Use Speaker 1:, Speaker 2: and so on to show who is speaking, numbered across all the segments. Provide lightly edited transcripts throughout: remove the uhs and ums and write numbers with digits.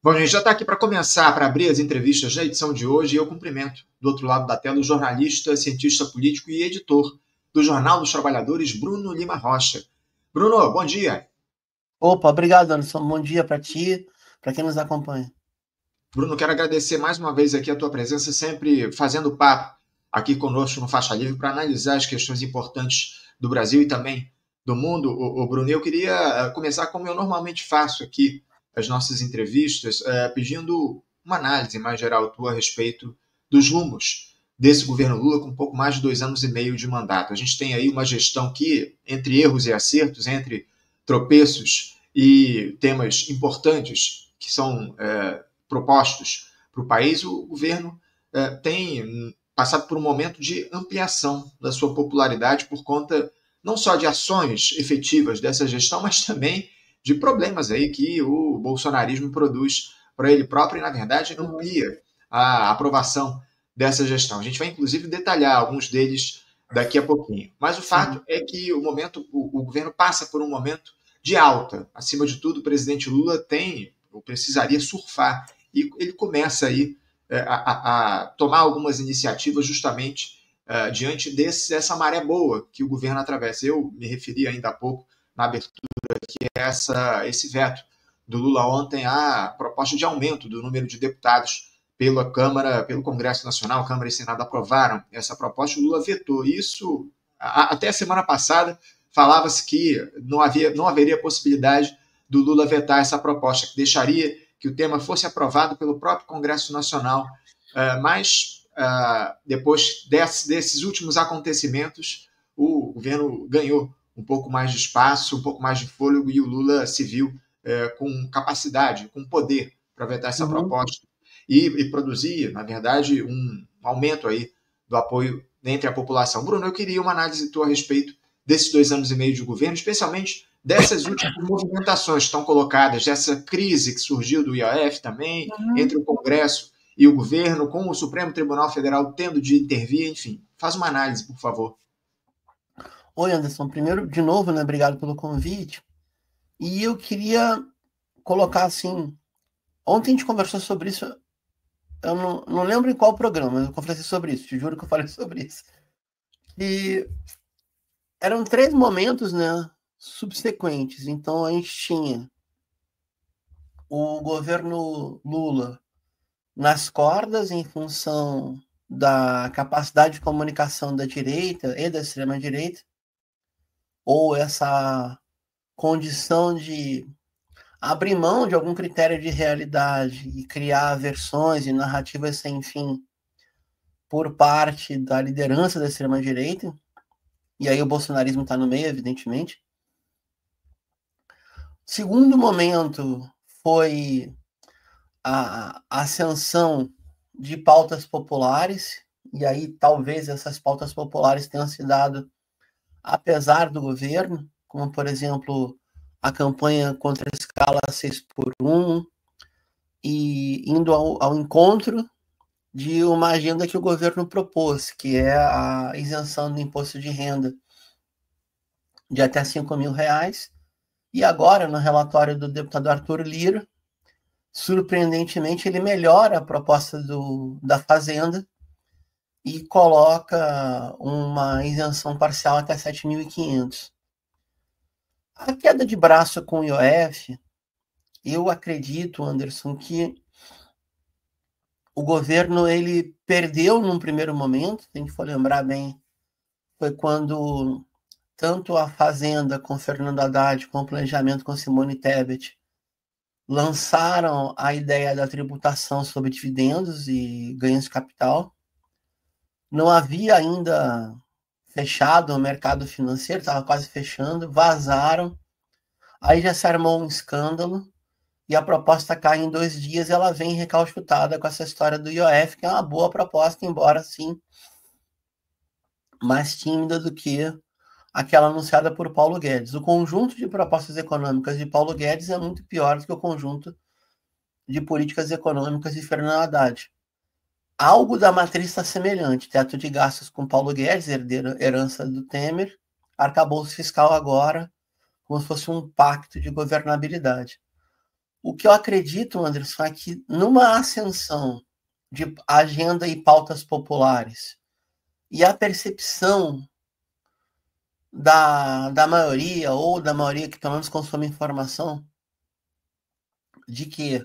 Speaker 1: Bom, a gente já está aqui para começar, para abrir as entrevistas da edição de hoje, e eu cumprimento, do outro lado da tela, o jornalista, cientista político e editor do Jornal dos Trabalhadores, Bruno Lima Rocha. Bruno, bom dia.
Speaker 2: Opa, obrigado, Anderson. Bom dia para ti, para quem nos acompanha.
Speaker 1: Bruno, quero agradecer mais uma vez aqui a tua presença, sempre fazendo papo aqui conosco no Faixa Livre para analisar as questões importantes do Brasil e também do mundo. Bruno, eu queria começar como eu normalmente faço aqui as nossas entrevistas, pedindo uma análise mais geral tua a respeito dos rumos desse governo Lula com um pouco mais de 2 anos e meio de mandato. A gente tem aí uma gestão que, entre erros e acertos, entre tropeços e temas importantes que são propostos para o país, o governo tem passado por um momento de ampliação da sua popularidade por conta não só de ações efetivas dessa gestão, mas também de problemas aí que o bolsonarismo produz para ele próprio e, na verdade, amplia a aprovação dessa gestão. A gente vai, inclusive, detalhar alguns deles daqui a pouquinho. Mas o fato é que o governo passa por um momento de alta. Acima de tudo, o presidente Lula precisaria surfar, e ele começa aí a tomar algumas iniciativas justamente diante dessa maré boa que o governo atravessa. Eu me referi ainda há pouco, na abertura, que é esse veto do Lula ontem à proposta de aumento do número de deputados pela Câmara, pelo Congresso Nacional. Câmara e Senado aprovaram essa proposta, o Lula vetou. Isso, até a semana passada, falava-se que não haveria possibilidade do Lula vetar essa proposta, que deixaria que o tema fosse aprovado pelo próprio Congresso Nacional. Mas, depois desses últimos acontecimentos, o governo ganhou um pouco mais de espaço, um pouco mais de fôlego, e o Lula se viu com capacidade, com poder para vetar essa proposta e produzir, na verdade, um aumento aí do apoio entre a população. Bruno, eu queria uma análise tua a respeito desses 2 anos e meio de governo, especialmente dessas últimas movimentações que estão colocadas, dessa crise que surgiu do IOF também, entre o Congresso e o governo, com o Supremo Tribunal Federal tendo de intervir, enfim. Faz uma análise, por favor.
Speaker 2: Oi, Anderson. Primeiro, de novo, né, obrigado pelo convite. E eu queria colocar assim, ontem a gente conversou sobre isso, eu não lembro em qual programa, mas eu conversei sobre isso, te juro que eu falei sobre isso. E eram 3 momentos, né, subsequentes. Então a gente tinha o governo Lula nas cordas em função da capacidade de comunicação da direita e da extrema-direita, ou essa condição de abrir mão de algum critério de realidade e criar versões e narrativas sem fim por parte da liderança da extrema-direita, e aí o bolsonarismo está no meio, evidentemente. Segundo momento foi a ascensão de pautas populares, e aí talvez essas pautas populares tenham se dado apesar do governo, como, por exemplo, a campanha contra a escala 6x1, e indo ao encontro de uma agenda que o governo propôs, que é a isenção do imposto de renda de até R$5.000. E agora, no relatório do deputado Arthur Lira, surpreendentemente, ele melhora a proposta da Fazenda e coloca uma isenção parcial até 7.500. A queda de braço com o IOF, eu acredito, Anderson, que o governo ele perdeu num primeiro momento, se a gente for lembrar bem, foi quando tanto a Fazenda com Fernando Haddad, com o planejamento com Simone Tebet, lançaram a ideia da tributação sobre dividendos e ganhos de capital. Não havia ainda fechado o mercado financeiro, estava quase fechando, vazaram, aí já se armou um escândalo, e a proposta cai em 2 dias, ela vem recalchutada com essa história do IOF, que é uma boa proposta, embora sim mais tímida do que aquela anunciada por Paulo Guedes. O conjunto de propostas econômicas de Paulo Guedes é muito pior do que o conjunto de políticas econômicas de Fernando Haddad. Algo da matriz está semelhante. Teto de gastos com Paulo Guedes, herança do Temer, arcabouço fiscal agora, como se fosse um pacto de governabilidade. O que eu acredito, Anderson, é que numa ascensão de agenda e pautas populares e a percepção da maioria, ou da maioria que pelo menos consome informação, de que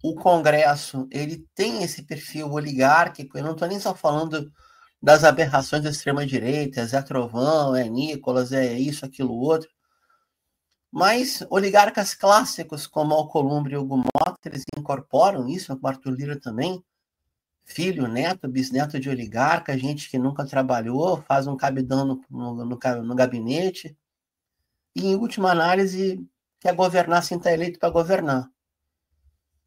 Speaker 2: o Congresso ele tem esse perfil oligárquico. Eu não estou nem só falando das aberrações da extrema-direita, é Zé Trovão, é Nicolas, é isso, aquilo, outro, mas oligarcas clássicos como Alcolumbre e Hugo Mota, eles incorporam isso, o Arthur Lira também, filho, neto, bisneto de oligarca, gente que nunca trabalhou, faz um cabidão no gabinete, e em última análise quer governar sem estar eleito para governar.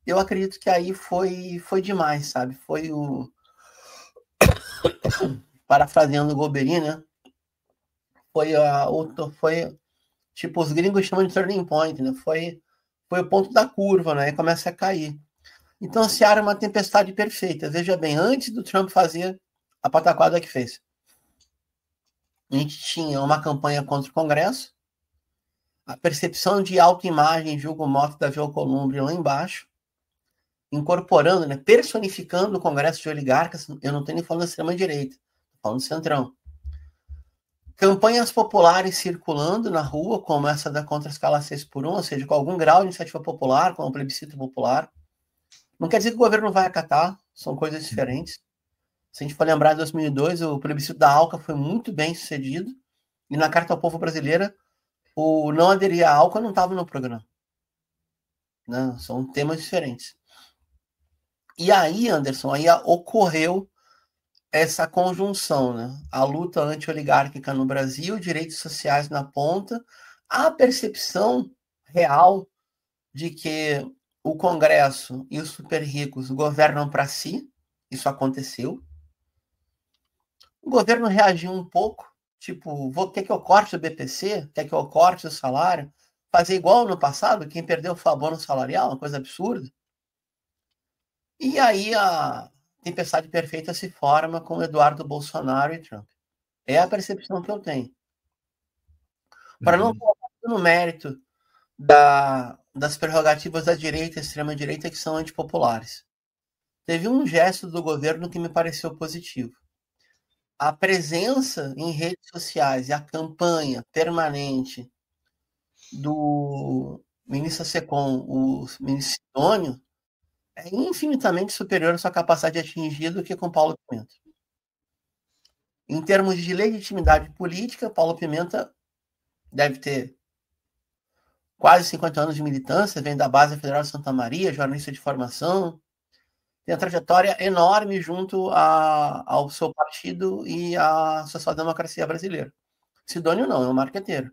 Speaker 2: Eu acredito que aí foi demais, sabe? Foi o... Parafraseando o Golbery, né? Foi tipo, os gringos chamam de turning point, né? Foi o ponto da curva, né? E começa a cair. Então, se era uma tempestade perfeita. Veja bem, antes do Trump fazer a pataquada que fez, a gente tinha uma campanha contra o Congresso, a percepção de autoimagem de Hugo Mota e Davi Alcolumbre lá embaixo, incorporando, né, personificando o Congresso de oligarcas. Eu não estou nem falando da extrema-direita, estou falando do centrão. Campanhas populares circulando na rua, como essa da contra a escala 6x1, ou seja, com algum grau de iniciativa popular, com um plebiscito popular. Não quer dizer que o governo vai acatar, são coisas diferentes. Se a gente for lembrar de 2002, o plebiscito da ALCA foi muito bem sucedido, e na Carta ao Povo Brasileira, o não aderir à ALCA não estava no programa. Não, são temas diferentes. E aí, Anderson, aí ocorreu essa conjunção, né? A luta anti-oligárquica no Brasil, direitos sociais na ponta, a percepção real de que o Congresso e os super ricos governam para si. Isso aconteceu. O governo reagiu um pouco, tipo, quer que eu corte o BPC? Quer que eu corte o salário? Fazer igual no passado, quem perdeu foi abono salarial, uma coisa absurda. E aí a tempestade perfeita se forma com Eduardo Bolsonaro e Trump. É a percepção que eu tenho. Para não colocar no mérito das prerrogativas da direita e extrema-direita que são antipopulares. Teve um gesto do governo que me pareceu positivo. A presença em redes sociais e a campanha permanente do ministro Secom, o ministro Sidônio, é infinitamente superior à sua capacidade de atingir do que com Paulo Pimenta. Em termos de legitimidade política, Paulo Pimenta deve ter quase 50 anos de militância, vem da base federal de Santa Maria, jornalista de formação, tem uma trajetória enorme junto ao seu partido e à social-democracia brasileira. Sidônio não, é um marqueteiro.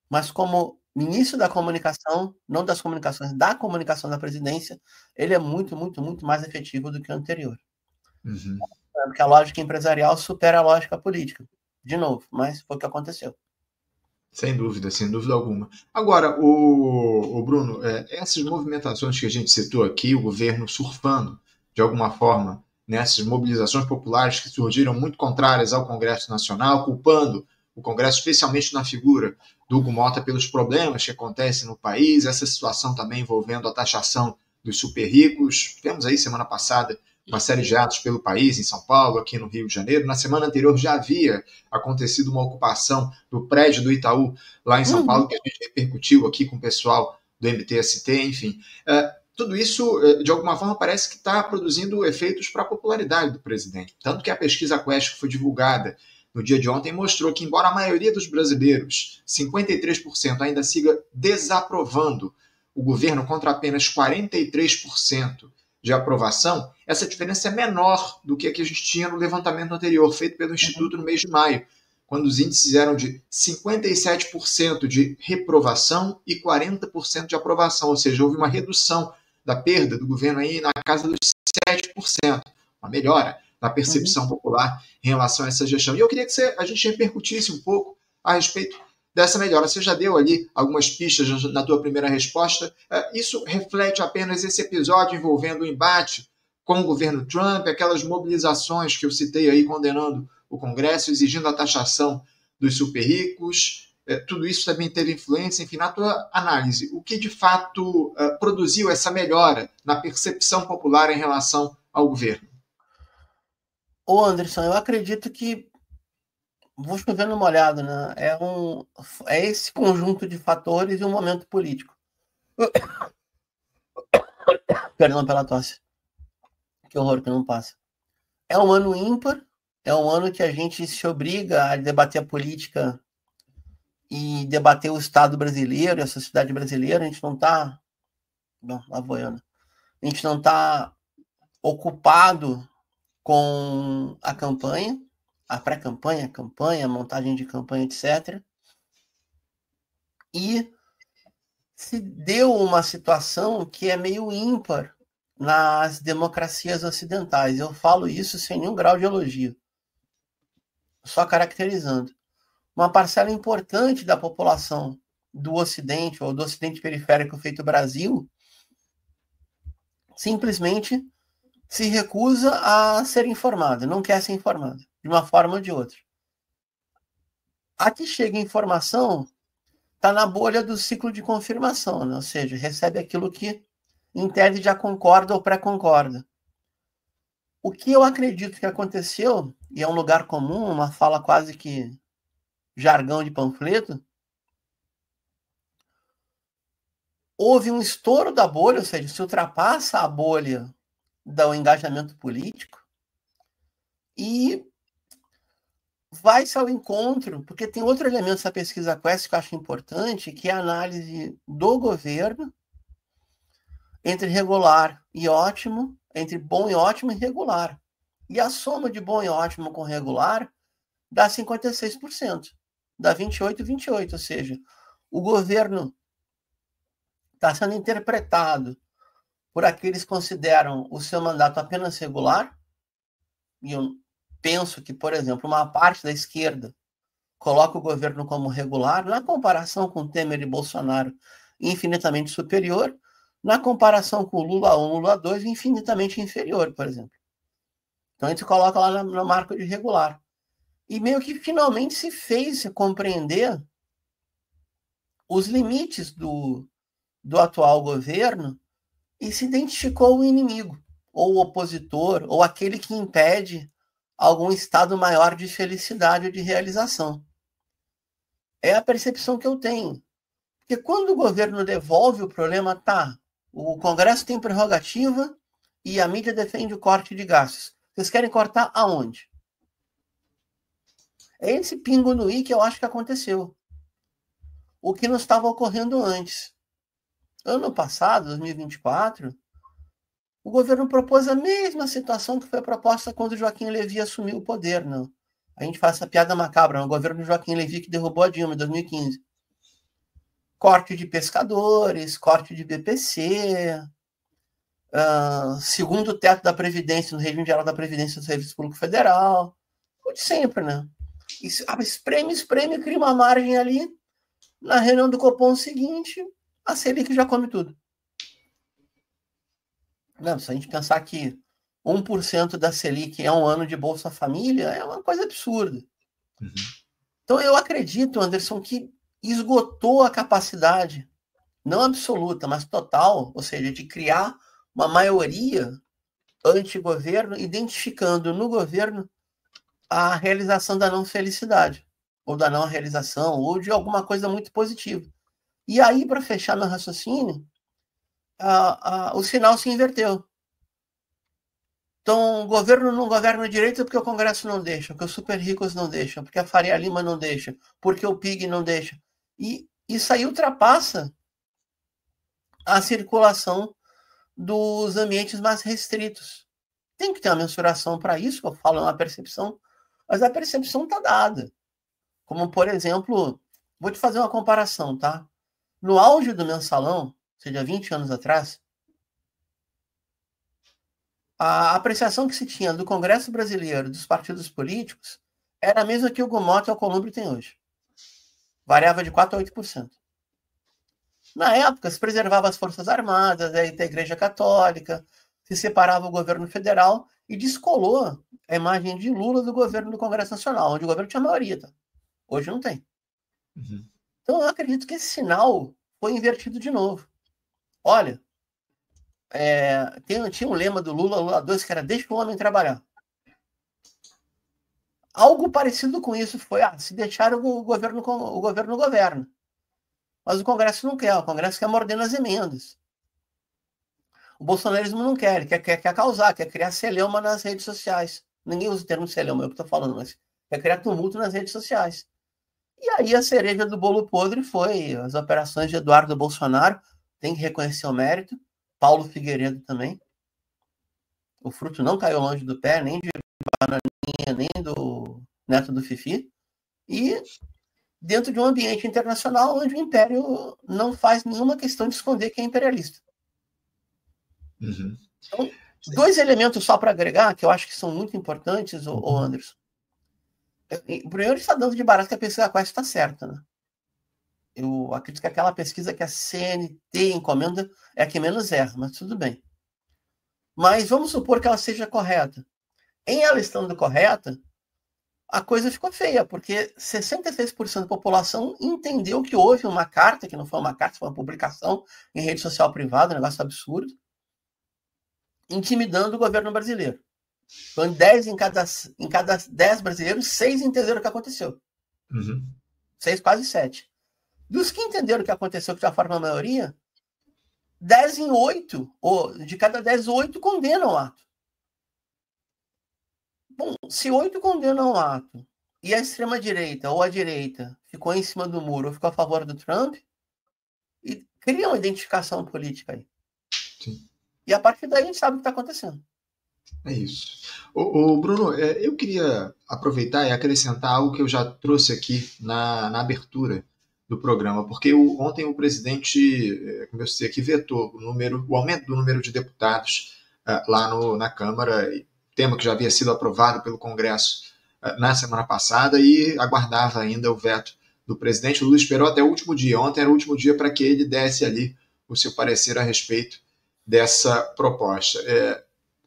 Speaker 2: Mas como ministro da comunicação, não das comunicações, da comunicação da presidência, ele é muito, muito, muito mais efetivo do que o anterior. Porque a lógica empresarial supera a lógica política. De novo, mas foi o que aconteceu.
Speaker 1: Sem dúvida alguma. Agora, o Bruno, essas movimentações que a gente citou aqui, o governo surfando, de alguma forma, nessas mobilizações populares que surgiram muito contrárias ao Congresso Nacional, culpando o Congresso, especialmente na figura do Hugo Mota, pelos problemas que acontecem no país, essa situação também envolvendo a taxação dos super ricos. Tivemos aí, semana passada, uma série de atos pelo país, em São Paulo, aqui no Rio de Janeiro. Na semana anterior já havia acontecido uma ocupação do prédio do Itaú, lá em São Paulo, que a gente repercutiu aqui com o pessoal do MTST, enfim. Tudo isso, de alguma forma, parece que está produzindo efeitos para a popularidade do presidente. Tanto que a pesquisa Quest, que foi divulgada no dia de ontem, mostrou que, embora a maioria dos brasileiros, 53%, ainda siga desaprovando o governo contra apenas 43% de aprovação, essa diferença é menor do que a que a gente tinha no levantamento anterior, feito pelo Instituto no mês de maio, quando os índices eram de 57% de reprovação e 40% de aprovação, ou seja, houve uma redução da perda do governo aí na casa dos 7%, uma melhora na percepção popular em relação a essa gestão. E eu queria que a gente repercutisse um pouco a respeito dessa melhora. Você já deu ali algumas pistas na tua primeira resposta. Isso reflete apenas esse episódio envolvendo o embate com o governo Trump, aquelas mobilizações que eu citei aí condenando o Congresso, exigindo a taxação dos super ricos. tudo isso também teve influência. Enfim, na tua análise, o que de fato produziu essa melhora na percepção popular em relação ao governo?
Speaker 2: Ô, Anderson, eu acredito que, vou chovendo uma olhada, né? É esse conjunto de fatores e um momento político. Perdão pela tosse. Que horror que não passa. É um ano ímpar, é um ano que a gente se obriga a debater a política e debater o Estado brasileiro e a sociedade brasileira. A gente não está... Não, Havaiana. A gente não está ocupado com a campanha, a pré-campanha, a campanha, a montagem de campanha, etc. E se deu uma situação que é meio ímpar nas democracias ocidentais. Eu falo isso sem nenhum grau de elogio, só caracterizando. Uma parcela importante da população do Ocidente, ou do Ocidente periférico feito Brasil, simplesmente se recusa a ser informada, não quer ser informada, de uma forma ou de outra. A que chega a informação está na bolha do ciclo de confirmação, né? Ou seja, recebe aquilo que, em tese, já concorda ou pré-concorda. O que eu acredito que aconteceu, e é um lugar comum, uma fala quase que jargão de panfleto, houve um estouro da bolha, ou seja, se ultrapassa a bolha do engajamento político e vai-se ao encontro, porque tem outro elemento dessa pesquisa Quest que eu acho importante, que é a análise do governo entre regular e ótimo, entre bom e ótimo e regular. E a soma de bom e ótimo com regular dá 56%, dá 28, ou seja, o governo está sendo interpretado por aqueles que consideram o seu mandato apenas regular, e eu penso que, por exemplo, uma parte da esquerda coloca o governo como regular, na comparação com Temer e Bolsonaro, infinitamente superior, na comparação com Lula 1, Lula 2, infinitamente inferior, por exemplo. Então a gente coloca lá no marco de regular. E meio que finalmente se fez compreender os limites do atual governo e se identificou o inimigo, ou o opositor, ou aquele que impede algum estado maior de felicidade ou de realização. É a percepção que eu tenho. Porque quando o governo devolve o problema, tá, o Congresso tem prerrogativa e a mídia defende o corte de gastos. Vocês querem cortar aonde? É esse pingo no i que eu acho que aconteceu. O que não estava ocorrendo antes. Ano passado, 2024, o governo propôs a mesma situação que foi proposta quando Joaquim Levy assumiu o poder. Não. A gente faz essa piada macabra, o governo Joaquim Levy que derrubou a Dilma em 2015. Corte de pescadores, corte de BPC, segundo teto da Previdência, no regime geral da Previdência do Serviço Público Federal. O de sempre, né? Espreme, cria uma margem ali. Na reunião do Copom seguinte, a Selic já come tudo. Não, se a gente pensar que 1% da Selic é um ano de Bolsa Família, é uma coisa absurda. Uhum. Então eu acredito, Anderson, que esgotou a capacidade, não absoluta, mas total, ou seja, de criar uma maioria anti-governo, identificando no governo a realização da não felicidade, ou da não realização, ou de alguma coisa muito positiva. E aí, para fechar meu raciocínio, o sinal se inverteu. Então, o governo não governa direito porque o Congresso não deixa, porque os super ricos não deixam, porque a Faria Lima não deixa, porque o PIG não deixa. E isso aí ultrapassa a circulação dos ambientes mais restritos. Tem que ter uma mensuração para isso, eu falo uma percepção, mas a percepção está dada. Como, por exemplo, vou te fazer uma comparação, tá? No auge do mensalão, ou seja, 20 anos atrás, a apreciação que se tinha do Congresso Brasileiro, dos partidos políticos, era a mesma que o Gumot e o Alcolumbre tem hoje. Variava de 4% a 8%. Na época, se preservava as Forças Armadas, a Igreja Católica, se separava o governo federal e descolou a imagem de Lula do governo do Congresso Nacional, onde o governo tinha maioria. Tá? Hoje não tem. Uhum. Então, eu acredito que esse sinal foi invertido de novo. Olha, tinha um lema do Lula 2, que era deixa o homem trabalhar. Algo parecido com isso foi, se deixar o governo governa. Mas o Congresso não quer, o Congresso quer morder nas emendas. O bolsonarismo não quer, ele quer causar, quer criar celeuma nas redes sociais. Ninguém usa o termo celeuma, eu que estou falando, mas quer criar tumulto nas redes sociais. E aí a cereja do bolo podre foi as operações de Eduardo Bolsonaro, tem que reconhecer o mérito, Paulo Figueiredo também. O fruto não caiu longe do pé, nem de Bananinha, nem do neto do Fifi. E dentro de um ambiente internacional onde o Império não faz nenhuma questão de esconder que é imperialista.
Speaker 1: Uhum.
Speaker 2: Então, dois elementos só para agregar, que eu acho que são muito importantes, o Anderson. O primeiro está dando de barato que a pesquisa Quest está certa, né? Eu acredito que aquela pesquisa que a CNT encomenda é a que menos erra, mas tudo bem. Mas vamos supor que ela seja correta. Em ela estando correta, a coisa ficou feia, porque 66% da população entendeu que houve uma carta, que não foi uma carta, foi uma publicação em rede social privada, um negócio absurdo, intimidando o governo brasileiro. Então, 10 em cada 10 brasileiros, 6 entenderam o que aconteceu.
Speaker 1: Uhum.
Speaker 2: 6, quase 7. Dos que entenderam o que aconteceu, que já foram a maioria, 10 em 8, ou de cada 10, 8 condenam o ato. Bom, se 8 condenam o ato e a extrema-direita ou a direita ficou em cima do muro ou ficou a favor do Trump, e cria uma identificação política aí.
Speaker 1: Sim.
Speaker 2: E a partir daí a gente sabe o que está acontecendo.
Speaker 1: É isso. Ô, Bruno, eu queria aproveitar e acrescentar algo que eu já trouxe aqui na abertura do programa, porque ontem o presidente, como eu sei aqui, vetou o aumento do número de deputados lá na Câmara, tema que já havia sido aprovado pelo Congresso na semana passada e aguardava ainda o veto do presidente. O Lula esperou até o último dia. Ontem era o último dia para que ele desse ali o seu parecer a respeito dessa proposta.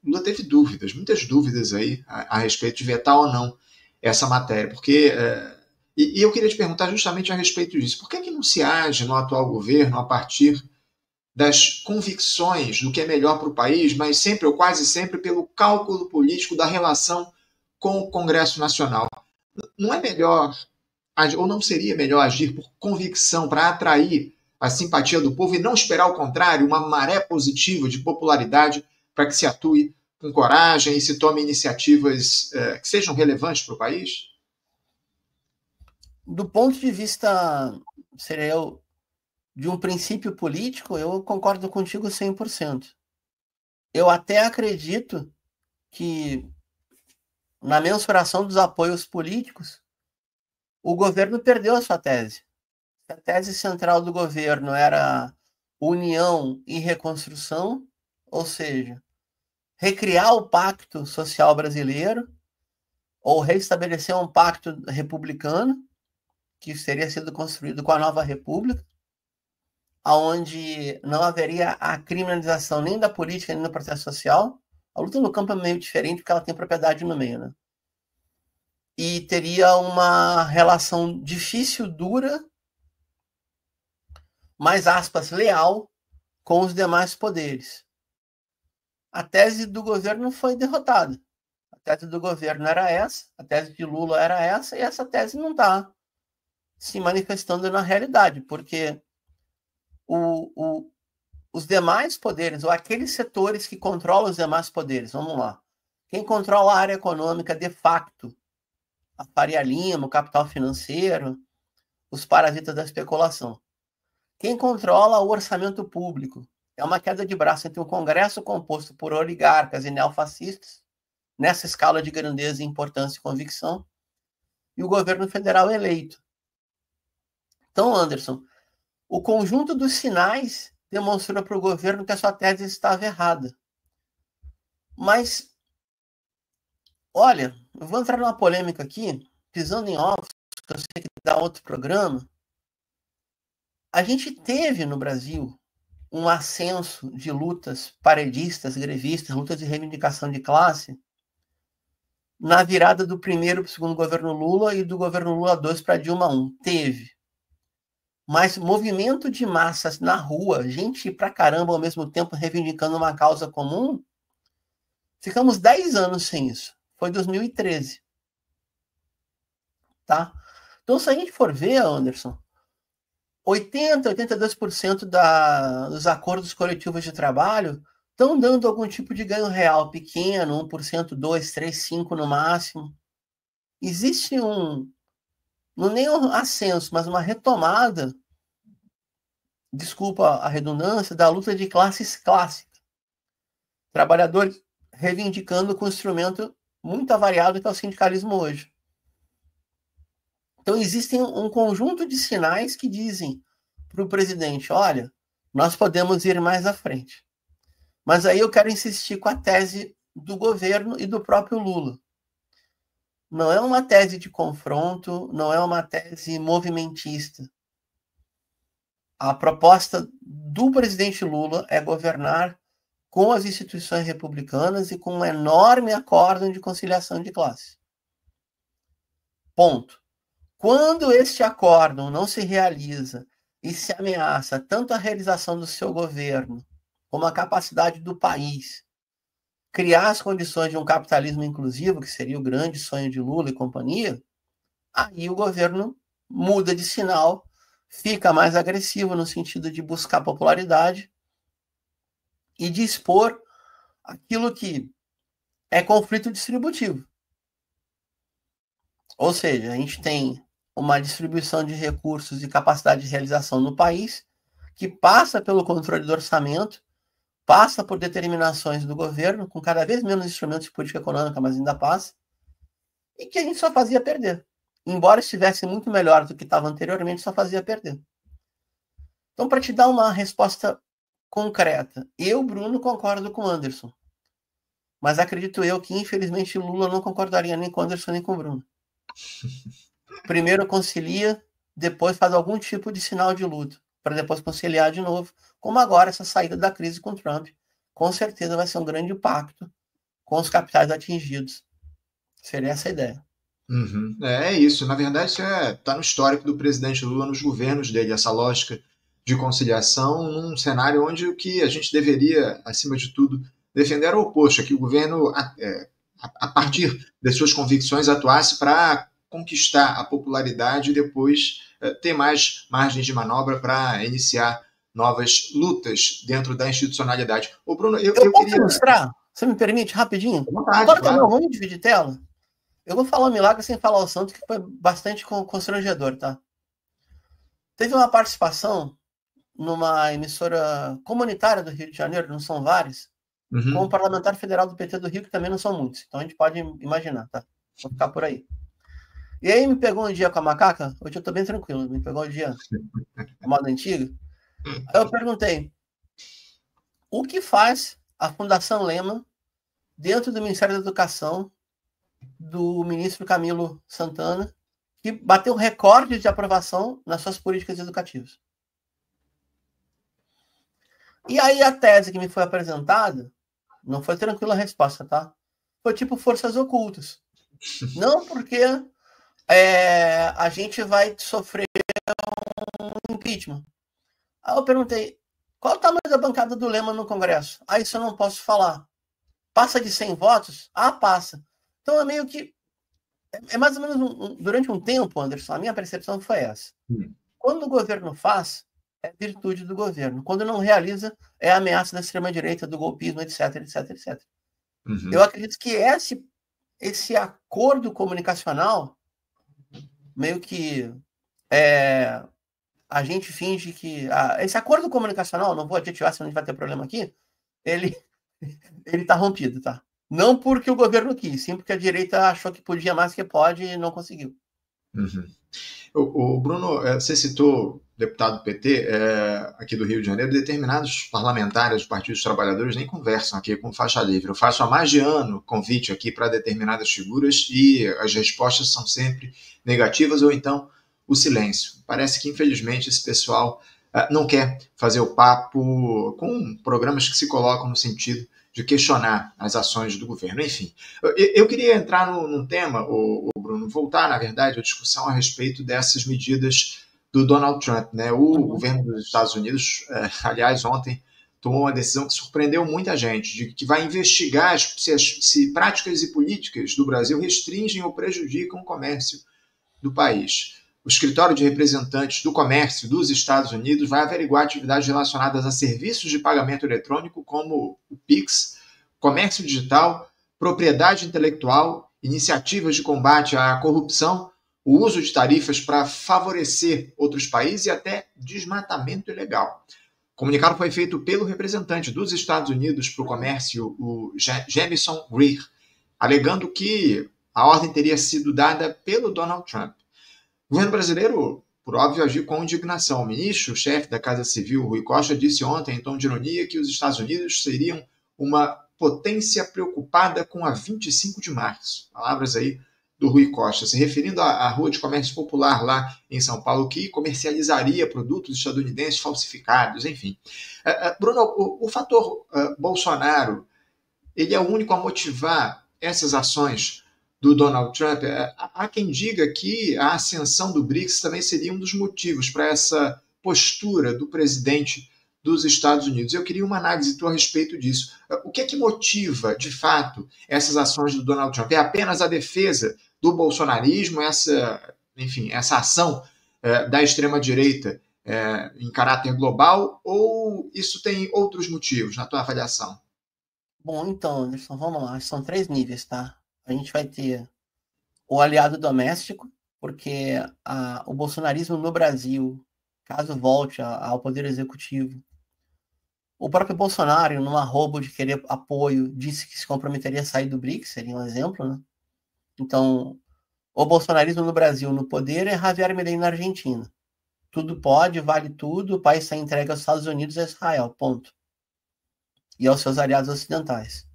Speaker 1: Lula teve dúvidas, muitas dúvidas aí a respeito de vetar ou não essa matéria, porque e eu queria te perguntar justamente a respeito disso. Por que não se age no atual governo a partir das convicções do que é melhor para o país, mas sempre ou quase sempre pelo cálculo político da relação com o Congresso Nacional? Não é melhor, ou não seria melhor agir por convicção para atrair a simpatia do povo e não esperar o contrário, uma maré positiva de popularidade para que se atue com coragem e se tome iniciativas que sejam relevantes para o país?
Speaker 2: Do ponto de vista, de um princípio político, eu concordo contigo 100%. Eu até acredito que, na mensuração dos apoios políticos, o governo perdeu a sua tese. A tese central do governo era união e reconstrução, ou seja, recriar o pacto social brasileiro ou restabelecer um pacto republicano que teria sido construído com a nova república, onde não haveria a criminalização nem da política nem do processo social. A luta no campo é meio diferente porque ela tem propriedade no meio, né? E teria uma relação difícil, dura, mais aspas, leal com os demais poderes. A tese do governo foi derrotada. A tese do governo era essa, a tese de Lula era essa, e essa tese não está se manifestando na realidade, porque os demais poderes, ou aqueles setores que controlam os demais poderes, vamos lá, quem controla a área econômica de facto, a Faria Lima, o capital financeiro, os parasitas da especulação. Quem controla o orçamento público é uma queda de braço entre um Congresso composto por oligarcas e neofascistas, nessa escala de grandeza, importância e convicção, e o governo federal eleito. Então, Anderson, o conjunto dos sinais demonstrou para o governo que a sua tese estava errada. Mas, olha, eu vou entrar numa polêmica aqui, pisando em ovos, que eu sei que dá outro programa. A gente teve no Brasil um ascenso de lutas paredistas, grevistas, lutas de reivindicação de classe, na virada do primeiro para o segundo governo Lula e do governo Lula 2 para Dilma 1. Teve. mas movimento de massas na rua, gente pra caramba ao mesmo tempo reivindicando uma causa comum, ficamos 10 anos sem isso. Foi 2013. Tá? Então, se a gente for ver, Anderson, 82% dos acordos coletivos de trabalho estão dando algum tipo de ganho real pequeno, 1%, 2%, 3%, 5% no máximo. Existe não nem um ascenso, mas uma retomada, desculpa a redundância, da luta de classes clássica. Trabalhadores reivindicando com um instrumento muito avariado que é o sindicalismo hoje. Então, existem um conjunto de sinais que dizem para o presidente, olha, nós podemos ir mais à frente. Mas aí eu quero insistir com a tese do governo e do próprio Lula. Não é uma tese de confronto, não é uma tese movimentista. A proposta do presidente Lula é governar com as instituições republicanas e com um enorme acórdão de conciliação de classe. Ponto. Quando este acórdão não se realiza e se ameaça tanto a realização do seu governo como a capacidade do país criar as condições de um capitalismo inclusivo, que seria o grande sonho de Lula e companhia, aí o governo muda de sinal, fica mais agressivo no sentido de buscar popularidade e de expor aquilo que é conflito distributivo. Ou seja, a gente tem uma distribuição de recursos e capacidade de realização no país que passa pelo controle do orçamento, passa por determinações do governo, com cada vez menos instrumentos de política econômica, mas ainda passa, e que a gente só fazia perder. Embora estivesse muito melhor do que estava anteriormente, só fazia perder. Então, para te dar uma resposta concreta, eu, Bruno, concordo com o Anderson. Mas acredito eu que, infelizmente, Lula não concordaria nem com o Anderson nem com o Bruno. Primeiro concilia, depois faz algum tipo de sinal de luta, para depois conciliar de novo, como agora essa saída da crise com Trump. Com certeza vai ser um grande impacto com os capitais atingidos. Seria essa a ideia.
Speaker 1: Uhum. É isso. Na verdade, isso está no histórico do presidente Lula, nos governos dele, essa lógica de conciliação num cenário onde o que a gente deveria, acima de tudo, defender era o oposto, que o governo, a partir das suas convicções, atuasse para conquistar a popularidade e depois ter mais margem de manobra para iniciar novas lutas dentro da institucionalidade. Ô, Bruno, eu
Speaker 2: posso
Speaker 1: queria
Speaker 2: ilustrar? Você me permite, rapidinho?
Speaker 1: vontade,
Speaker 2: Agora
Speaker 1: claro.
Speaker 2: não, vamos dividir tela. Eu vou falar um milagre sem falar o santo, que foi bastante constrangedor, tá? Teve uma participação numa emissora comunitária do Rio de Janeiro, não são várias, com o parlamentar federal do PT do Rio, que também não são muitos. Então a gente pode imaginar, tá? Vou ficar por aí. E aí me pegou um dia com a macaca, hoje eu tô bem tranquilo, me pegou um dia a moda antiga. Aí eu perguntei, o que faz a Fundação Lema dentro do Ministério da Educação do ministro Camilo Santana, que bateu recorde de aprovação nas suas políticas educativas? E aí a tese que me foi apresentada, não foi tranquila a resposta, tá? Foi tipo forças ocultas. Não porque a gente vai sofrer um impeachment. Aí eu perguntei, qual o tamanho da bancada do Lema no Congresso? Ah, isso eu não posso falar. Passa de 100 votos? Ah, passa. Então é meio que... É mais ou menos durante um tempo, Anderson, a minha percepção foi essa. Quando o governo faz, é virtude do governo. Quando não realiza, é ameaça da extrema-direita, do golpismo, etc, etc, etc. Eu acredito que esse acordo comunicacional, meio que a gente finge que... esse acordo comunicacional, não vou adjetivar, senão a gente vai ter problema aqui, ele está rompido, tá? Não porque o governo quis, sim porque a direita achou que podia mais que pode e não conseguiu.
Speaker 1: O Bruno, você citou deputado do PT aqui do Rio de Janeiro, determinados parlamentares dos partidos trabalhadores nem conversam aqui com faixa livre. Eu faço há mais de ano convite aqui para determinadas figuras e as respostas são sempre negativas ou então o silêncio. Parece que, infelizmente, esse pessoal não quer fazer o papo com programas que se colocam no sentido de questionar as ações do governo. Enfim, eu queria entrar num tema, Bruno, voltar, na verdade, à discussão a respeito dessas medidas do Donald Trump, né? O governo dos Estados Unidos, aliás, ontem tomou uma decisão que surpreendeu muita gente, de que vai investigar se práticas e políticas do Brasil restringem ou prejudicam o comércio do país. O Escritório de Representantes do Comércio dos Estados Unidos vai averiguar atividades relacionadas a serviços de pagamento eletrônico, como o Pix, comércio digital, propriedade intelectual, iniciativas de combate à corrupção, o uso de tarifas para favorecer outros países e até desmatamento ilegal. O comunicado foi feito pelo representante dos Estados Unidos para o comércio, o Jamieson Greer, alegando que a ordem teria sido dada pelo Donald Trump. O governo brasileiro, por óbvio, agiu com indignação. O ministro-chefe da Casa Civil, Rui Costa, disse ontem, em tom de ironia, que os Estados Unidos seriam uma potência preocupada com a 25 de março. Palavras aí do Rui Costa, se referindo à Rua de Comércio Popular lá em São Paulo, que comercializaria produtos estadunidenses falsificados, enfim. Bruno, o fator Bolsonaro, ele é o único a motivar essas ações do Donald Trump? Há quem diga que a ascensão do BRICS também seria um dos motivos para essa postura do presidente dos Estados Unidos. Eu queria uma análise tua a respeito disso. O que é que motiva, de fato, essas ações do Donald Trump? É apenas a defesa do bolsonarismo, essa ação da extrema-direita em caráter global, ou isso tem outros motivos, na tua avaliação?
Speaker 2: Bom, então, Anderson, vamos lá. São 3 níveis, tá? A gente vai ter o aliado doméstico, porque o bolsonarismo no Brasil, caso volte ao poder executivo, o próprio Bolsonaro, num arrobo de querer apoio, disse que se comprometeria a sair do BRICS, seria um exemplo, né? Então, o bolsonarismo no Brasil, no poder, é Javier Milei na Argentina. Tudo pode, vale tudo, o país está entregue aos Estados Unidos e a Israel, ponto. E aos seus aliados ocidentais.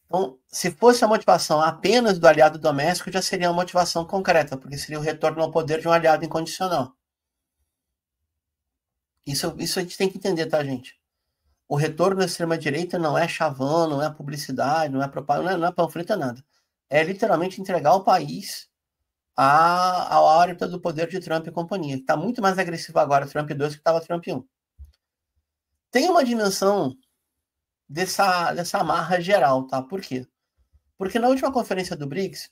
Speaker 2: Então, se fosse a motivação apenas do aliado doméstico, já seria uma motivação concreta, porque seria o retorno ao poder de um aliado incondicional. Isso a gente tem que entender, tá, gente? O retorno da extrema-direita não é chavão, não é publicidade, não é propaganda, não é panfleto, é nada. É literalmente entregar o país à órbita do poder de Trump e companhia, que está muito mais agressivo agora, Trump 2, que estava Trump 1. Tem uma dimensão dessa amarra geral, tá? Por quê? Porque na última conferência do BRICS,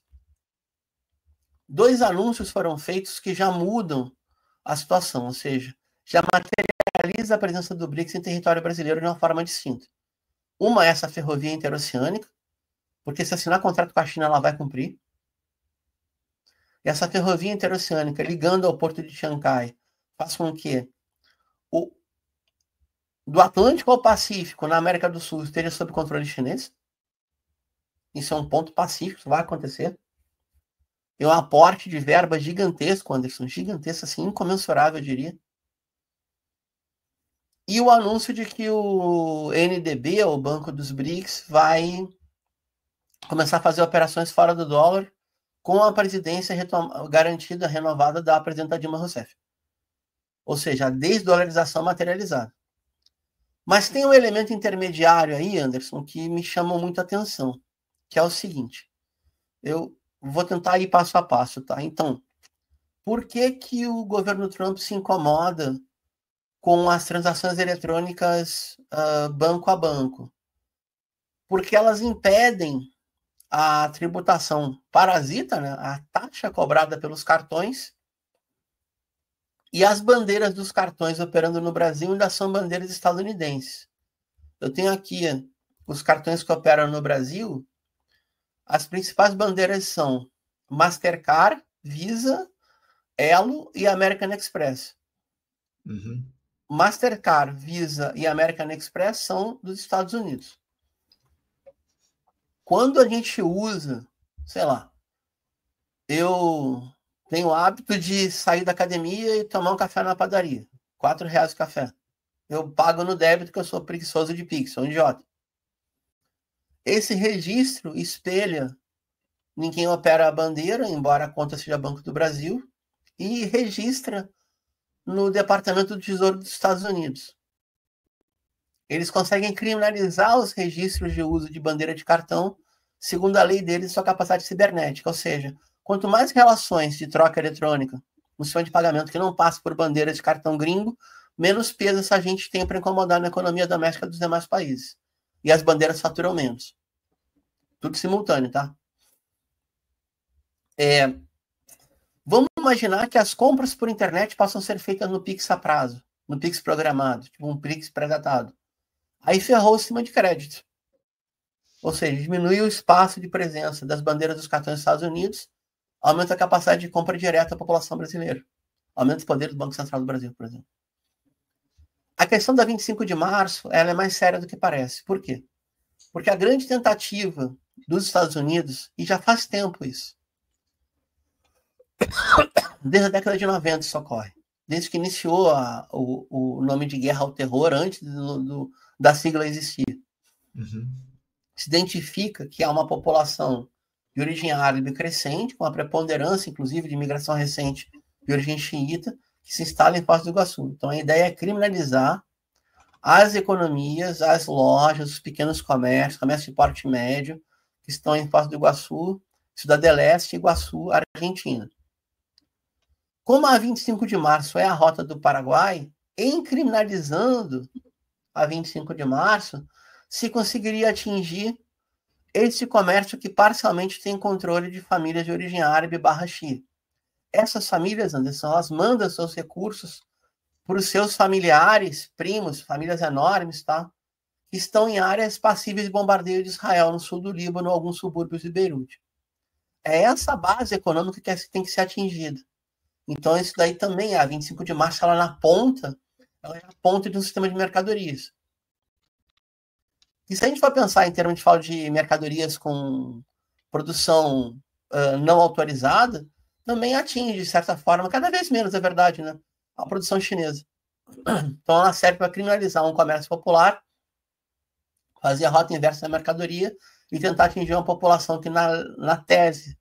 Speaker 2: 2 anúncios foram feitos que já mudam a situação, ou seja, já materializa a presença do BRICS em território brasileiro de uma forma distinta. Uma é essa ferrovia interoceânica, porque se assinar contrato com a China, ela vai cumprir. E essa ferrovia interoceânica, ligando ao porto de Xangai, faz com que do Atlântico ao Pacífico, na América do Sul, esteja sob controle chinês. Isso é um ponto pacífico, isso vai acontecer. É um aporte de verba gigantesco, Anderson, gigantesco, assim, incomensurável, eu diria. E o anúncio de que o NDB, o Banco dos BRICS, vai começar a fazer operações fora do dólar com a presidência garantida, renovada da presidenta Dilma Rousseff. Ou seja, a desdolarização materializada. Mas tem um elemento intermediário aí, Anderson, que me chamou muito a atenção, que é o seguinte. Eu vou tentar ir passo a passo, tá? Então, por que o governo Trump se incomoda com as transações eletrônicas banco a banco? Porque elas impedem a tributação parasita, né, a taxa cobrada pelos cartões, e as bandeiras dos cartões operando no Brasil ainda são bandeiras estadunidenses. Eu tenho aqui os cartões que operam no Brasil. As principais bandeiras são Mastercard, Visa, Elo e American Express.
Speaker 1: Uhum.
Speaker 2: Mastercard, Visa e American Express são dos Estados Unidos. Quando a gente usa, sei lá, eu tenho o hábito de sair da academia e tomar um café na padaria. R$4 o café. Eu pago no débito porque eu sou preguiçoso de Pix, sou um idiota. Esse registro espelha em quem opera a bandeira, embora a conta seja Banco do Brasil, e registra no Departamento do Tesouro dos Estados Unidos. Eles conseguem criminalizar os registros de uso de bandeira de cartão, segundo a lei deles, sua capacidade cibernética. Ou seja, quanto mais relações de troca eletrônica um sistema de pagamento que não passe por bandeira de cartão gringo, menos peso essa gente tem para incomodar na economia doméstica dos demais países. E as bandeiras faturam menos. Tudo simultâneo, tá? Vamos imaginar que as compras por internet possam ser feitas no Pix a prazo, no Pix programado, tipo um Pix pré-datado. Aí ferrou o sistema de crédito. Ou seja, diminui o espaço de presença das bandeiras dos cartões dos Estados Unidos, aumenta a capacidade de compra direta da população brasileira. Aumenta o poder do Banco Central do Brasil, por exemplo. A questão da 25 de março, ela é mais séria do que parece. Por quê? Porque a grande tentativa dos Estados Unidos, e já faz tempo isso, desde a década de 90 isso ocorre, desde que iniciou o nome de guerra ao terror, antes da sigla existir. Se identifica que há uma população de origem árabe crescente, com a preponderância, inclusive, de imigração recente de origem xiita, que se instala em Foz do Iguaçu. Então, a ideia é criminalizar as economias, as lojas, os pequenos comércios, comércio de porte médio, que estão em Foz do Iguaçu, Cidade Leste, Iguaçu, Argentina. Como a 25 de março é a rota do Paraguai, em criminalizando a 25 de março, se conseguiria atingir esse comércio que parcialmente tem controle de famílias de origem árabe / Xi. Essas famílias, Anderson, elas mandam seus recursos para os seus familiares, primos, famílias enormes, tá? Que estão em áreas passíveis de bombardeio de Israel, no sul do Líbano, alguns subúrbios de Beirute. É essa base econômica que tem que ser atingida. Então, isso daí também, a 25 de março, ela na ponta, ela é a ponta de um sistema de mercadorias. E se a gente for pensar em termos de mercadorias com produção não autorizada, também atinge, de certa forma, cada vez menos, é verdade, né? A produção chinesa. Então, ela serve para criminalizar um comércio popular, fazer a rota inversa da mercadoria e tentar atingir uma população que, na tese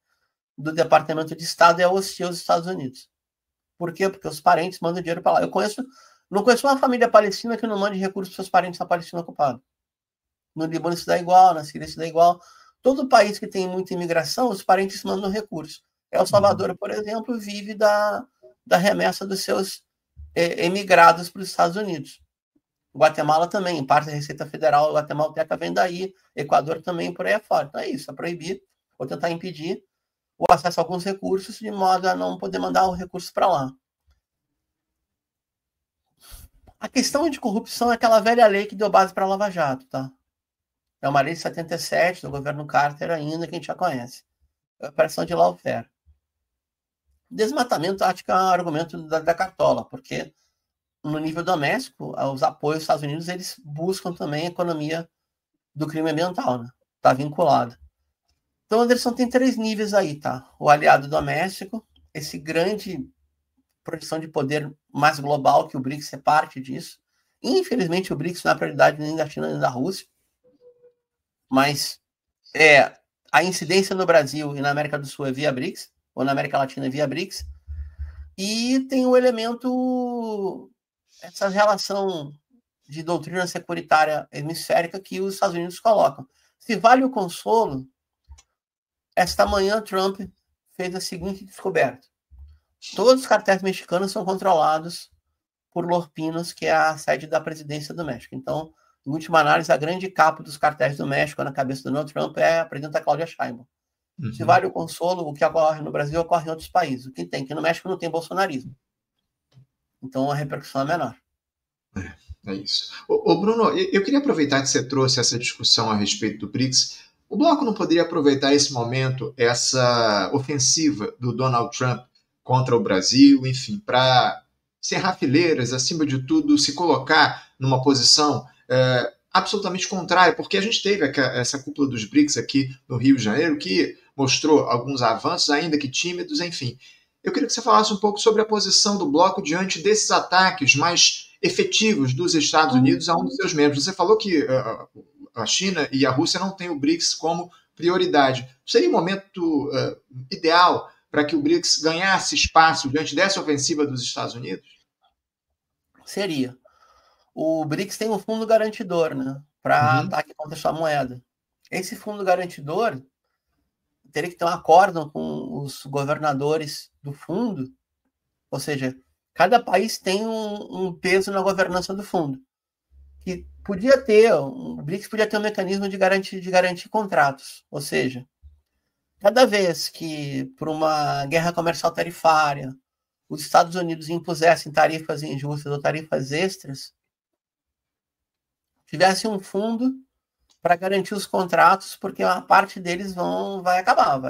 Speaker 2: do Departamento de Estado, é hostil aos Estados Unidos. Por quê? Porque os parentes mandam dinheiro para lá. Não conheço uma família palestina que não mande recursos para seus parentes na Palestina ocupada. No Líbano isso dá igual, na Síria isso dá igual. Todo país que tem muita imigração, os parentes mandam recursos. El Salvador, por exemplo, vive da remessa dos seus emigrados para os Estados Unidos. Guatemala também, parte da Receita Federal guatemalteca vem daí, Equador também, por aí afora. Então é isso, é proibir ou tentar impedir o acesso a alguns recursos de modo a não poder mandar o recurso para lá. A questão de corrupção é aquela velha lei que deu base para a Lava Jato, tá? É uma lei de 77, do governo Carter ainda, que a gente já conhece. É a operação de lawfare. Desmatamento, acho que é um argumento da cartola, porque no nível doméstico, os apoios dos Estados Unidos, eles buscam também a economia do crime ambiental, né? Está vinculado. Então, Anderson, tem 3 níveis aí, tá? O aliado doméstico, esse grande projeção de poder mais global, que o BRICS é parte disso. Infelizmente, o BRICS não é a prioridade nem da China nem da Rússia, mas a incidência no Brasil e na América do Sul é via BRICS, ou na América Latina é via BRICS, e tem o elemento, essa relação de doutrina securitária hemisférica que os Estados Unidos colocam. Se vale o consolo, esta manhã Trump fez a seguinte descoberta. Todos os cartéis mexicanos são controlados por Los Pinos, que é a sede da presidência do México. Então, em última análise, a grande capa dos cartéis do México na cabeça do Donald Trump é a presidenta Cláudia Sheinbaum. Se vale o consolo, o que ocorre no Brasil ocorre em outros países. O que tem, que no México não tem bolsonarismo. Então, a repercussão é menor.
Speaker 1: É isso. Ô Bruno, eu queria aproveitar que você trouxe essa discussão a respeito do BRICS. O Bloco não poderia aproveitar esse momento, essa ofensiva do Donald Trump contra o Brasil, enfim, para cerrar fileiras, acima de tudo, se colocar numa posição absolutamente contrária, porque a gente teve essa cúpula dos BRICS aqui no Rio de Janeiro, que mostrou alguns avanços, ainda que tímidos, enfim. Eu queria que você falasse um pouco sobre a posição do Bloco diante desses ataques mais efetivos dos Estados Unidos a um dos seus membros. Você falou que a China e a Rússia não têm o BRICS como prioridade. Seria o momento ideal para que o BRICS ganhasse espaço diante dessa ofensiva dos Estados Unidos?
Speaker 2: Seria. O BRICS tem um fundo garantidor, né, para ataque contra a sua moeda. Esse fundo garantidor teria que ter um acórdão com os governadores do fundo, Ou seja, cada país tem um peso na governança do fundo. Que podia ter, o BRICS podia ter um mecanismo de garantir contratos. Ou seja, cada vez que, por uma guerra comercial tarifária, os Estados Unidos impusessem tarifas injustas ou tarifas extras, tivesse um fundo para garantir os contratos, porque uma parte deles vai acabar.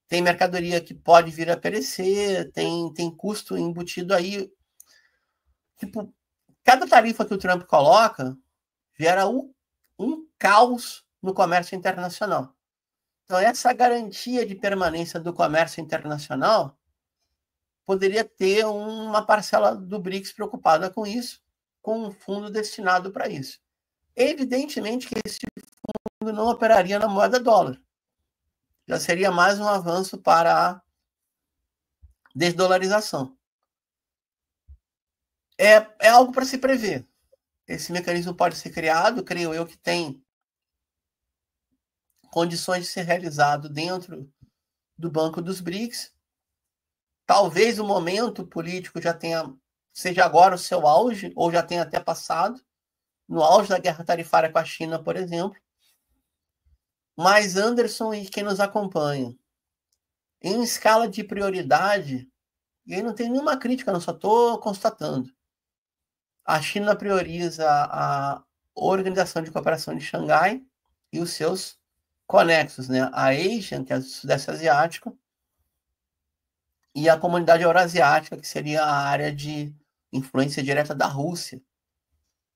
Speaker 2: Tem mercadoria que pode vir a perecer, tem custo embutido aí. Tipo, cada tarifa que o Trump coloca gera um caos no comércio internacional. Então, essa garantia de permanência do comércio internacional poderia ter uma parcela do BRICS preocupada com isso, com um fundo destinado para isso. Evidentemente que esse fundo não operaria na moeda dólar. Já seria mais um avanço para a desdolarização. É algo para se prever. Esse mecanismo pode ser criado, creio eu, que tem condições de ser realizado dentro do Banco dos BRICS. Talvez o momento político seja agora o seu auge, ou já tenha até passado, no auge da guerra tarifária com a China, por exemplo. Mas Anderson e quem nos acompanha, em escala de prioridade, e aí não tem nenhuma crítica, não, só estou constatando. A China prioriza a Organização de Cooperação de Xangai e os seus conexos, né? A ASEAN, que é o Sudeste Asiático, e a Comunidade Eurasiática, que seria a área de influência direta da Rússia,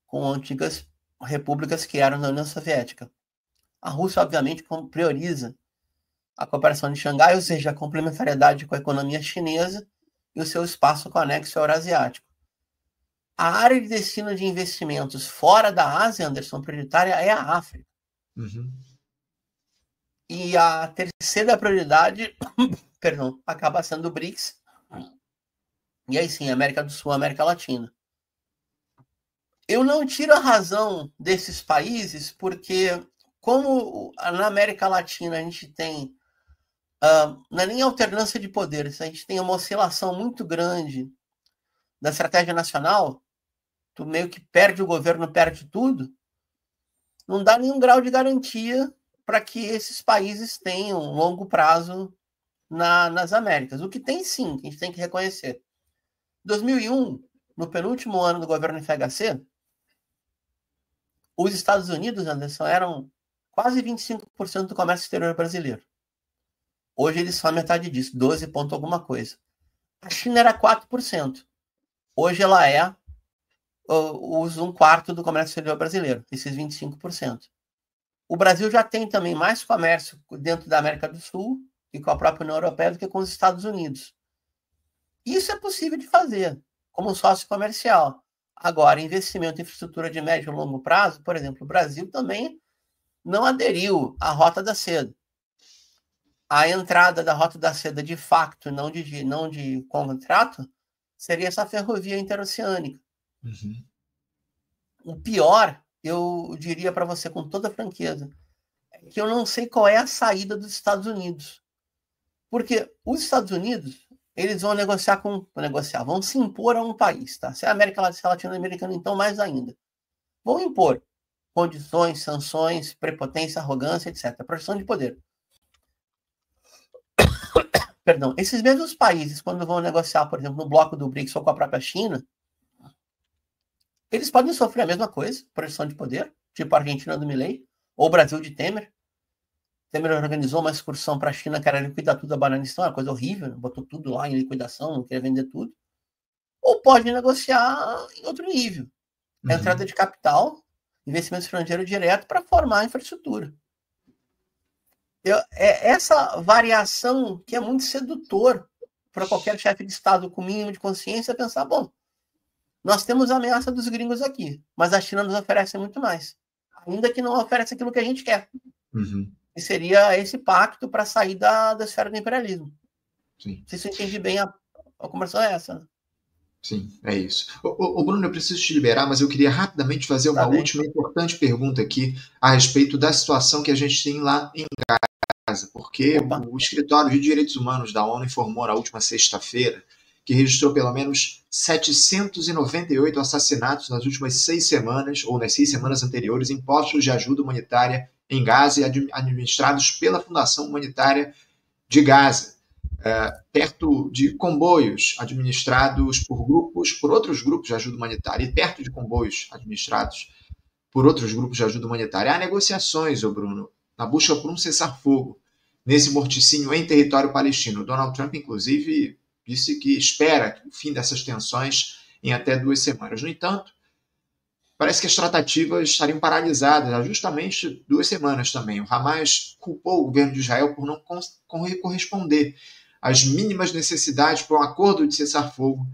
Speaker 2: com antigas repúblicas que eram da União Soviética. A Rússia, obviamente, prioriza a cooperação de Xangai, ou seja, a complementariedade com a economia chinesa e o seu espaço conexo eurasiático. A área de destino de investimentos fora da Ásia, Anderson, prioritária é a África.
Speaker 1: Uhum.
Speaker 2: E a terceira prioridade, acaba sendo o BRICS. E aí sim, América do Sul, América Latina. Eu não tiro a razão desses países, porque como na América Latina a gente tem, não é nem alternância de poderes, a gente tem uma oscilação muito grande da estratégia nacional, tu meio que perde o governo, perde tudo, não dá nenhum grau de garantia para que esses países tenham longo prazo nas Américas. O que tem sim, que a gente tem que reconhecer. 2001, no penúltimo ano do governo FHC, os Estados Unidos, Anderson, eram quase 25% do comércio exterior brasileiro. Hoje eles são a metade disso, 12 ponto alguma coisa. A China era 4%. Hoje ela é um quarto do comércio exterior brasileiro, esses 25%. O Brasil já tem também mais comércio dentro da América do Sul e com a própria União Europeia do que com os Estados Unidos. Isso é possível de fazer, como sócio comercial. Agora, investimento em infraestrutura de médio e longo prazo, por exemplo, o Brasil também não aderiu à Rota da Seda. A entrada da Rota da Seda de facto, não de contrato, seria essa ferrovia interoceânica.
Speaker 1: Uhum.
Speaker 2: O pior, eu diria para você com toda franqueza, é que eu não sei qual é a saída dos Estados Unidos. Porque os Estados Unidos, eles vão vão se impor a um país, tá? Se é a América Latino-Americana, então mais ainda. Vão impor condições, sanções, prepotência, arrogância, etc. Projeção de poder. Perdão. Esses mesmos países, quando vão negociar, por exemplo, no bloco do BRICS ou com a própria China, eles podem sofrer a mesma coisa, projeção de poder, tipo a Argentina do Milei, ou o Brasil de Temer. Temer organizou uma excursão para a China que era liquidar tudo a Bananistão, uma coisa horrível, né? Botou tudo lá em liquidação, não queria vender tudo. Ou pode negociar em outro nível. A entrada de capital, investimento estrangeiro direto para formar a infraestrutura. Essa variação que é muito sedutor para qualquer chefe de Estado com mínimo de consciência pensar, bom, nós temos a ameaça dos gringos aqui, mas a China nos oferece muito mais. Ainda que não ofereça aquilo que a gente quer.
Speaker 1: Uhum.
Speaker 2: E seria esse pacto para sair da esfera do imperialismo.
Speaker 1: Sim.
Speaker 2: Não sei se eu entendi bem, a conversão é essa, né?
Speaker 1: Sim, é isso. Ô, Bruno, eu preciso te liberar, mas eu queria rapidamente fazer uma última importante pergunta aqui a respeito da situação que a gente tem lá em Gaza, porque o Escritório de Direitos Humanos da ONU informou na última sexta-feira que registrou pelo menos 798 assassinatos nas últimas 6 semanas, ou nas 6 semanas anteriores, em postos de ajuda humanitária em Gaza e administrados pela Fundação Humanitária de Gaza, perto de comboios administrados por outros grupos de ajuda humanitária, e perto de comboios administrados por outros grupos de ajuda humanitária. Há negociações, Bruno, na busca por um cessar-fogo nesse morticínio em território palestino. Donald Trump, inclusive, disse que espera o fim dessas tensões em até 2 semanas. No entanto, parece que as tratativas estariam paralisadas há justamente 2 semanas também. O Hamas culpou o governo de Israel por não corresponder às mínimas necessidades para um acordo de cessar-fogo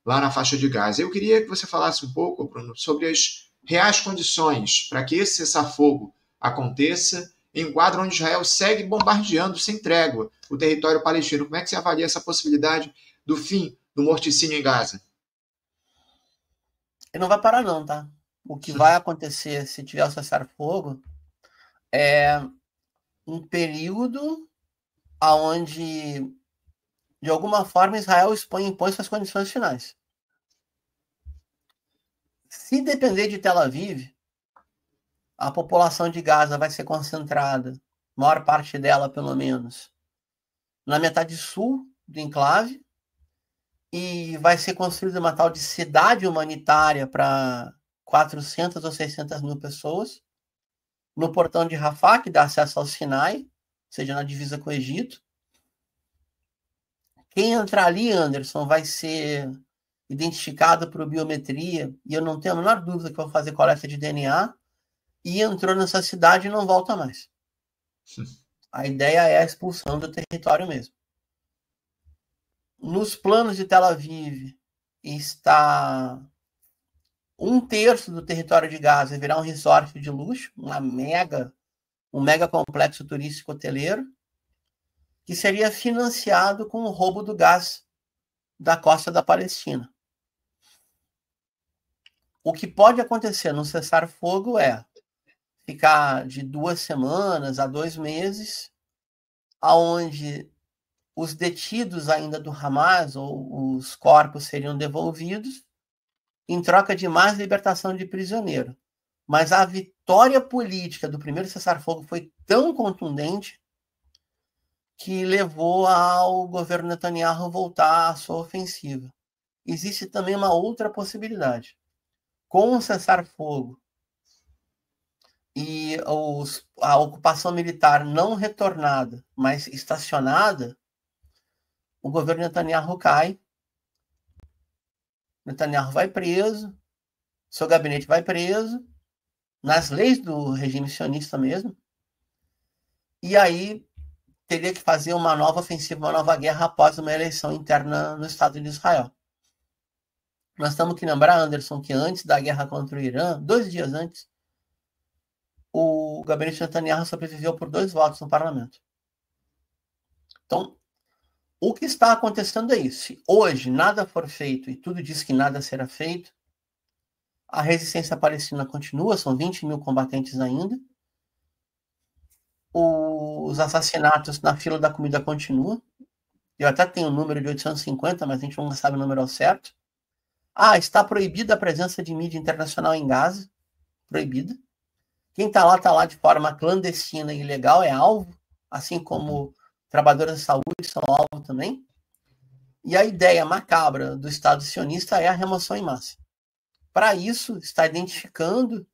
Speaker 1: lá na faixa de Gaza. Eu queria que você falasse um pouco, Bruno, sobre as reais condições para que esse cessar-fogo aconteça em um quadro onde Israel segue bombardeando sem trégua o território palestino. Como é que você avalia essa possibilidade do fim do morticínio em Gaza?
Speaker 2: Ele não vai parar não, tá? O que vai acontecer se tiver o cessar-fogo é um período onde, de alguma forma, Israel impõe suas condições finais. Se depender de Tel Aviv, a população de Gaza vai ser concentrada, maior parte dela, pelo menos, na metade sul do enclave, e vai ser construída uma tal de cidade humanitária para 400 ou 600 mil pessoas, no portão de Rafah, que dá acesso ao Sinai, ou seja, na divisa com o Egito. Quem entrar ali, Anderson, vai ser identificado por biometria, e eu não tenho a menor dúvida que vão fazer coleta de DNA, e entrou nessa cidade e não volta mais. A ideia é a expulsão do território mesmo. Nos planos de Tel Aviv está 1/3 do território de Gaza virar um resort de luxo, um mega complexo turístico hoteleiro, que seria financiado com o roubo do gás da costa da Palestina. O que pode acontecer no cessar-fogo é ficar de 2 semanas a 2 meses, aonde os detidos ainda do Hamas, ou os corpos, seriam devolvidos em troca de mais libertação de prisioneiro. Mas a vitória política do primeiro cessar-fogo foi tão contundente que levou ao governo Netanyahu voltar à sua ofensiva. Existe também uma outra possibilidade. Com o cessar-fogo e a ocupação militar não retornada, mas estacionada, o governo Netanyahu cai, Netanyahu vai preso, seu gabinete vai preso, nas leis do regime sionista mesmo, e aí teria que fazer uma nova ofensiva, uma nova guerra após uma eleição interna no Estado de Israel. Nós temos que lembrar, Anderson, que antes da guerra contra o Irã, 2 dias antes, o gabinete Netanyahu sobreviveu por 2 votos no parlamento. Então, o que está acontecendo é isso. Se hoje nada for feito, e tudo diz que nada será feito, a resistência palestina continua, são 20 mil combatentes ainda. Os assassinatos na fila da comida continuam. Eu até tenho o número de 850, mas a gente não sabe o número ao certo. Está proibida a presença de mídia internacional em Gaza. Proibida. Quem está lá de forma clandestina e ilegal, é alvo, assim como trabalhadores de saúde são alvo também. E a ideia macabra do Estado sionista é a remoção em massa. Para isso, está identificando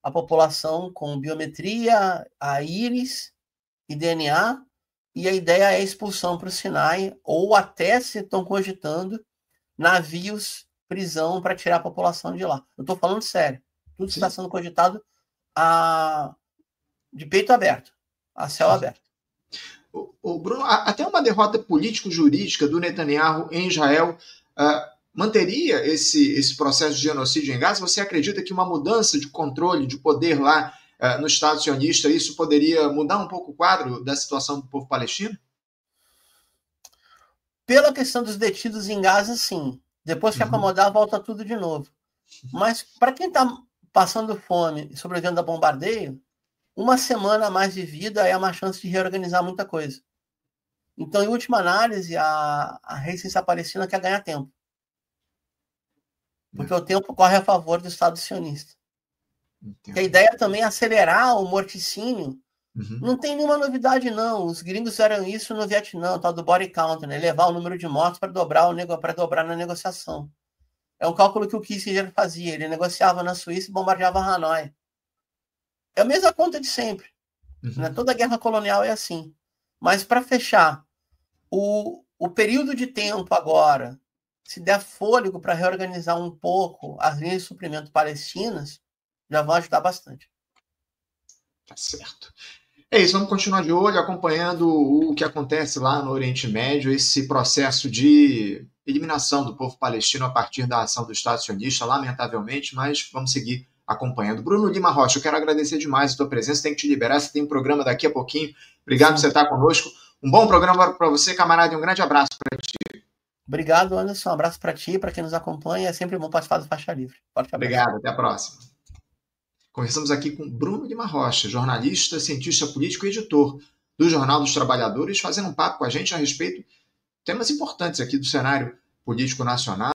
Speaker 2: a população com biometria, a íris e DNA, e a ideia é a expulsão para o Sinai, ou até se estão cogitando navios, prisão para tirar a população de lá. Eu estou falando sério. Tudo está sendo cogitado de peito aberto, a céu aberto.
Speaker 1: O Bruno, até uma derrota político-jurídica do Netanyahu em Israel manteria esse processo de genocídio em Gaza? Você acredita que uma mudança de controle, de poder lá no Estado sionista, isso poderia mudar um pouco o quadro da situação do povo palestino?
Speaker 2: Pela questão dos detidos em Gaza, sim. Depois que acomodar, volta tudo de novo. Mas para quem está passando fome e sobrevivendo a bombardeio, 1 semana a mais de vida é uma chance de reorganizar muita coisa. Então, em última análise, a resistência palestina quer ganhar tempo. Porque o tempo corre a favor do Estado sionista. E a ideia também é acelerar o morticínio. Não tem nenhuma novidade, não. Os gringos fizeram isso no Vietnã, tal do body count, né? Levar o número de mortos para dobrar na negociação. É um cálculo que o Kissinger fazia. Ele negociava na Suíça e bombardeava Hanoi. É a mesma conta de sempre. Né? Toda guerra colonial é assim. Mas para fechar, o período de tempo agora, se der fôlego para reorganizar um pouco as linhas de suprimento palestinas, já vão ajudar bastante.
Speaker 1: Tá certo. É isso, vamos continuar de olho, acompanhando o que acontece lá no Oriente Médio, esse processo de eliminação do povo palestino a partir da ação do Estado sionista, lamentavelmente, mas vamos seguir acompanhando. Bruno Lima Rocha, eu quero agradecer demais a tua presença, tem que te liberar, você tem um programa daqui a pouquinho. Obrigado por você estar conosco. Um bom programa para você, camarada, e um grande abraço para ti.
Speaker 2: Obrigado, Anderson. Um abraço para ti, para quem nos acompanha. É sempre bom participar do Faixa Livre. Forte abraço.
Speaker 1: Obrigado, até a próxima. Conversamos aqui com Bruno Lima Rocha, jornalista, cientista político e editor do Jornal dos Trabalhadores, fazendo um papo com a gente a respeito de temas importantes aqui do cenário político nacional.